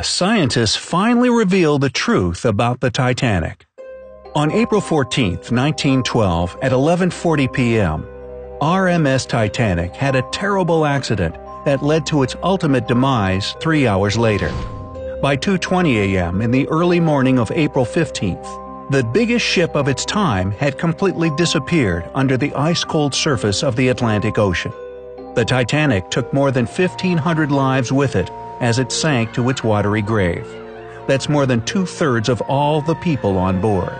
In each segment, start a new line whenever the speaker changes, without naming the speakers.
Scientists finally revealed the truth about the Titanic. On April 14, 1912, at 11:40 p.m., RMS Titanic had a terrible accident that led to its ultimate demise 3 hours later. By 2:20 a.m. in the early morning of April 15th, the biggest ship of its time had completely disappeared under the ice-cold surface of the Atlantic Ocean. The Titanic took more than 1,500 lives with it as it sank to its watery grave. That's more than 2/3 of all the people on board.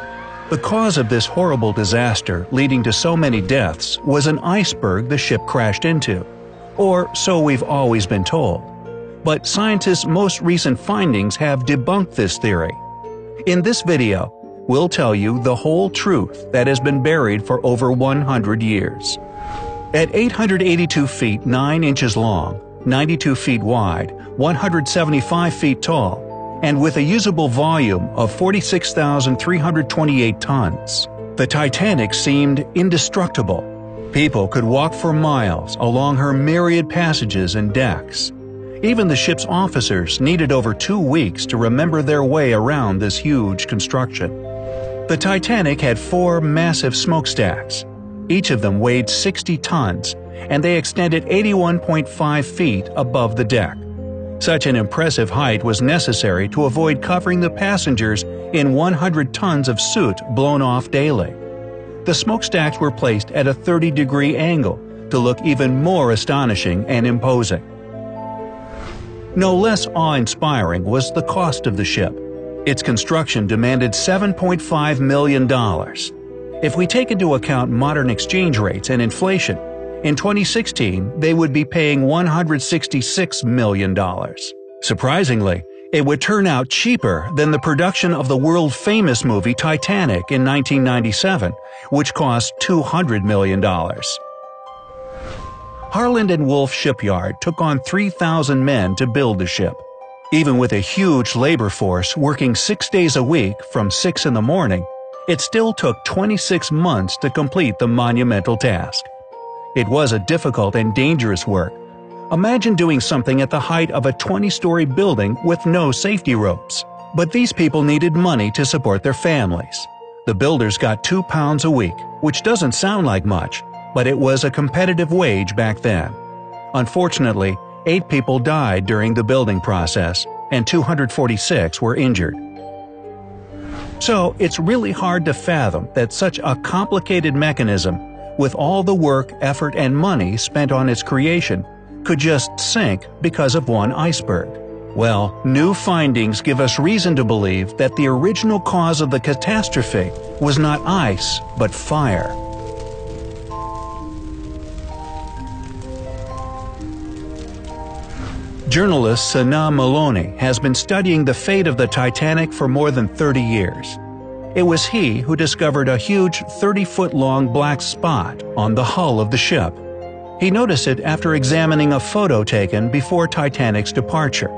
The cause of this horrible disaster, leading to so many deaths, was an iceberg the ship crashed into. Or so we've always been told. But scientists' most recent findings have debunked this theory. In this video, we'll tell you the whole truth that has been buried for over 100 years. At 882 feet 9 inches long, 92 feet wide, 175 feet tall, and with a usable volume of 46,328 tons, the Titanic seemed indestructible. People could walk for miles along her myriad passages and decks. Even the ship's officers needed over 2 weeks to remember their way around this huge construction. The Titanic had 4 massive smokestacks. Each of them weighed 60 tons, and they extended 81.5 feet above the deck. Such an impressive height was necessary to avoid covering the passengers in 100 tons of soot blown off daily. The smokestacks were placed at a 30-degree angle to look even more astonishing and imposing. No less awe-inspiring was the cost of the ship. Its construction demanded $7.5 million. If we take into account modern exchange rates and inflation, in 2016 they would be paying $166 million. Surprisingly, it would turn out cheaper than the production of the world-famous movie Titanic in 1997, which cost $200 million. Harland & Wolff Shipyard took on 3,000 men to build the ship. Even with a huge labor force working 6 days a week from 6 in the morning, it still took 26 months to complete the monumental task. It was a difficult and dangerous work. Imagine doing something at the height of a 20-story building with no safety ropes. But these people needed money to support their families. The builders got £2 a week, which doesn't sound like much, but it was a competitive wage back then. Unfortunately, 8 people died during the building process, and 246 were injured. So it's really hard to fathom that such a complicated mechanism, with all the work, effort, and money spent on its creation, could just sink because of one iceberg. Well, new findings give us reason to believe that the original cause of the catastrophe was not ice, but fire. Journalist Sana Maloney has been studying the fate of the Titanic for more than 30 years. It was he who discovered a huge 30-foot-long black spot on the hull of the ship. He noticed it after examining a photo taken before Titanic's departure.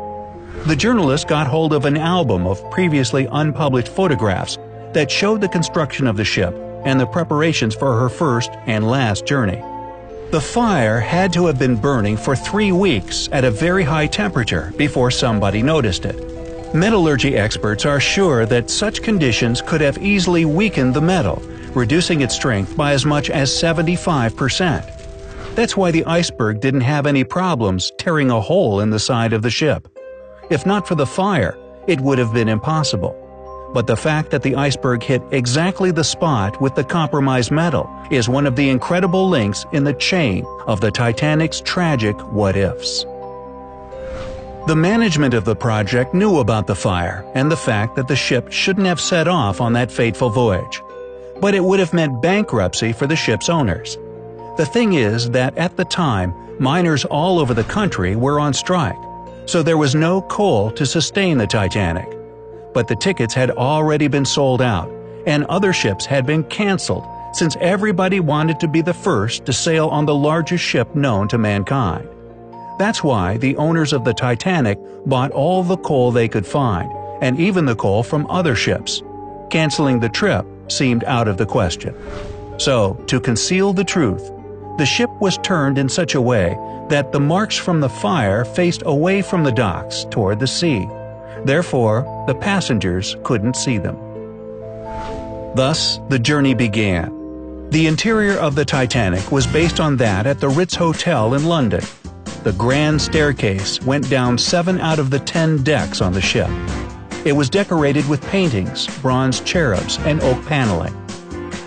The journalist got hold of an album of previously unpublished photographs that showed the construction of the ship and the preparations for her first and last journey. The fire had to have been burning for 3 weeks at a very high temperature before somebody noticed it. Metallurgy experts are sure that such conditions could have easily weakened the metal, reducing its strength by as much as 75%. That's why the iceberg didn't have any problems tearing a hole in the side of the ship. If not for the fire, it would have been impossible. But the fact that the iceberg hit exactly the spot with the compromised metal is one of the incredible links in the chain of the Titanic's tragic what-ifs. The management of the project knew about the fire and the fact that the ship shouldn't have set off on that fateful voyage. But it would have meant bankruptcy for the ship's owners. The thing is that at the time, miners all over the country were on strike, so there was no coal to sustain the Titanic. But the tickets had already been sold out, and other ships had been canceled since everybody wanted to be the first to sail on the largest ship known to mankind. That's why the owners of the Titanic bought all the coal they could find, and even the coal from other ships. Canceling the trip seemed out of the question. So, to conceal the truth, the ship was turned in such a way that the marks from the fire faced away from the docks toward the sea. Therefore, the passengers couldn't see them. Thus, the journey began. The interior of the Titanic was based on that at the Ritz Hotel in London. The grand staircase went down 7 out of the 10 decks on the ship. It was decorated with paintings, bronze cherubs, and oak paneling.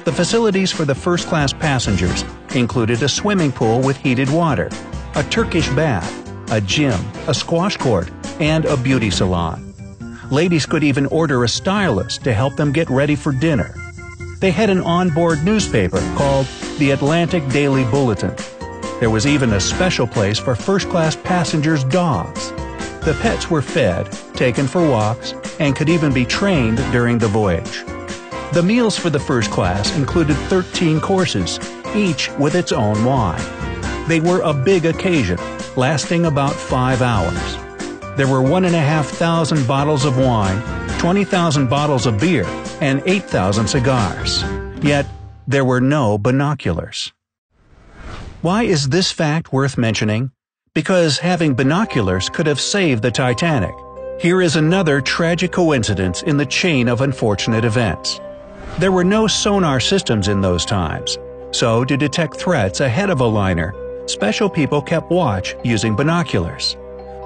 The facilities for the first-class passengers included a swimming pool with heated water, a Turkish bath, a gym, a squash court, and a beauty salon. Ladies could even order a stylist to help them get ready for dinner. They had an onboard newspaper called the Atlantic Daily Bulletin. There was even a special place for first-class passengers' dogs. The pets were fed, taken for walks, and could even be trained during the voyage. The meals for the first class included 13 courses, each with its own wine. They were a big occasion, lasting about 5 hours. There were 1,500 bottles of wine, 20,000 bottles of beer, and 8,000 cigars. Yet, there were no binoculars. Why is this fact worth mentioning? Because having binoculars could have saved the Titanic. Here is another tragic coincidence in the chain of unfortunate events. There were no sonar systems in those times, so to detect threats ahead of a liner, special people kept watch using binoculars.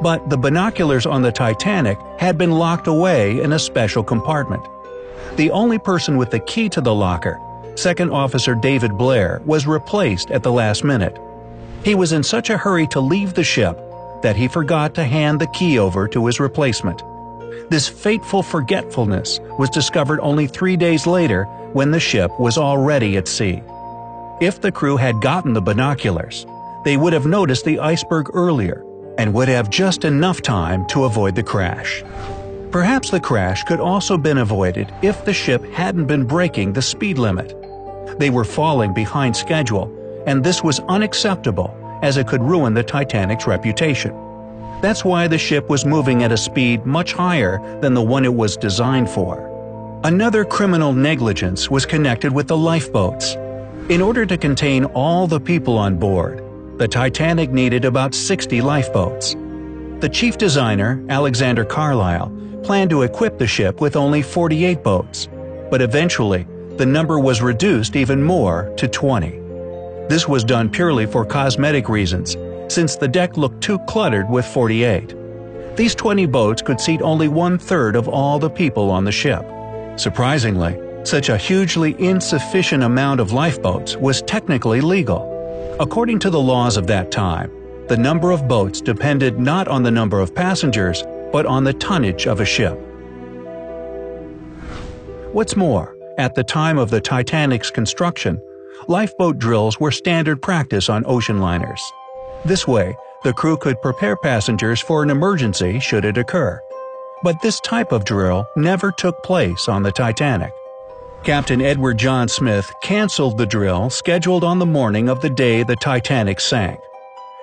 But the binoculars on the Titanic had been locked away in a special compartment. The only person with the key to the locker, Second Officer David Blair, was replaced at the last minute. He was in such a hurry to leave the ship that he forgot to hand the key over to his replacement. This fateful forgetfulness was discovered only 3 days later when the ship was already at sea. If the crew had gotten the binoculars, they would have noticed the iceberg earlier and would have just enough time to avoid the crash. Perhaps the crash could also been avoided if the ship hadn't been breaking the speed limit. They were falling behind schedule, and this was unacceptable as it could ruin the Titanic's reputation. That's why the ship was moving at a speed much higher than the one it was designed for. Another criminal negligence was connected with the lifeboats. In order to contain all the people on board, the Titanic needed about 60 lifeboats. The chief designer, Alexander Carlisle, planned to equip the ship with only 48 boats, but eventually the number was reduced even more to 20. This was done purely for cosmetic reasons, since the deck looked too cluttered with 48. These 20 boats could seat only 1/3 of all the people on the ship. Surprisingly, such a hugely insufficient amount of lifeboats was technically legal. According to the laws of that time, the number of boats depended not on the number of passengers, but on the tonnage of a ship. What's more, at the time of the Titanic's construction, lifeboat drills were standard practice on ocean liners. This way, the crew could prepare passengers for an emergency should it occur. But this type of drill never took place on the Titanic. Captain Edward John Smith canceled the drill scheduled on the morning of the day the Titanic sank.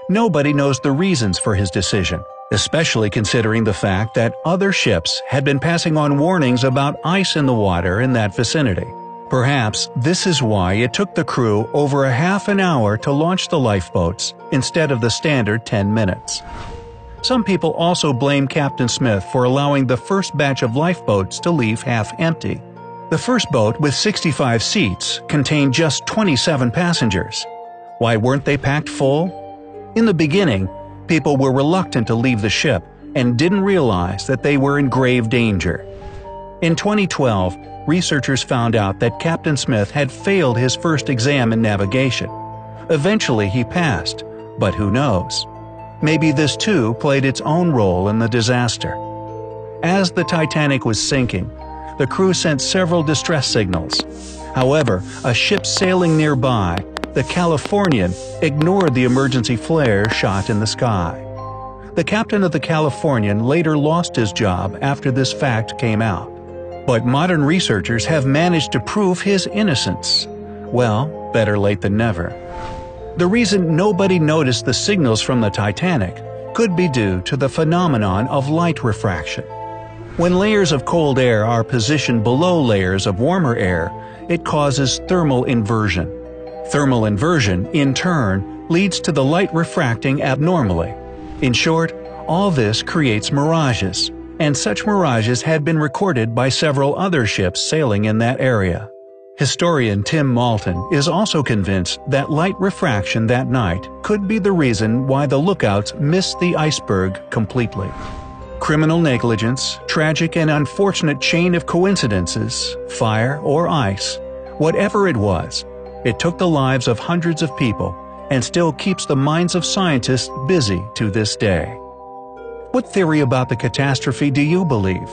Nobody knows the reasons for his decision, especially considering the fact that other ships had been passing on warnings about ice in the water in that vicinity. Perhaps this is why it took the crew over a half an hour to launch the lifeboats instead of the standard 10 minutes. Some people also blame Captain Smith for allowing the first batch of lifeboats to leave half empty. The first boat, with 65 seats, contained just 27 passengers. Why weren't they packed full? In the beginning, people were reluctant to leave the ship and didn't realize that they were in grave danger. In 2012, researchers found out that Captain Smith had failed his first exam in navigation. Eventually he passed, but who knows? Maybe this too played its own role in the disaster. As the Titanic was sinking, the crew sent several distress signals. However, a ship sailing nearby, the Californian, ignored the emergency flare shot in the sky. The captain of the Californian later lost his job after this fact came out. But modern researchers have managed to prove his innocence. Well, better late than never. The reason nobody noticed the signals from the Titanic could be due to the phenomenon of light refraction. When layers of cold air are positioned below layers of warmer air, it causes thermal inversion. Thermal inversion, in turn, leads to the light refracting abnormally. In short, all this creates mirages, and such mirages had been recorded by several other ships sailing in that area. Historian Tim Malton is also convinced that light refraction that night could be the reason why the lookouts missed the iceberg completely. Criminal negligence, tragic and unfortunate chain of coincidences, fire or ice, whatever it was, it took the lives of hundreds of people and still keeps the minds of scientists busy to this day. What theory about the catastrophe do you believe?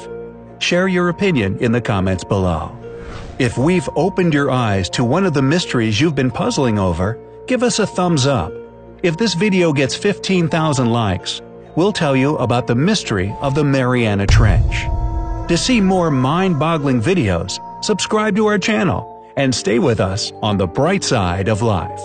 Share your opinion in the comments below. If we've opened your eyes to one of the mysteries you've been puzzling over, give us a thumbs up. If this video gets 15,000 likes, we'll tell you about the mystery of the Mariana Trench. To see more mind-boggling videos, subscribe to our channel and stay with us on the bright side of life.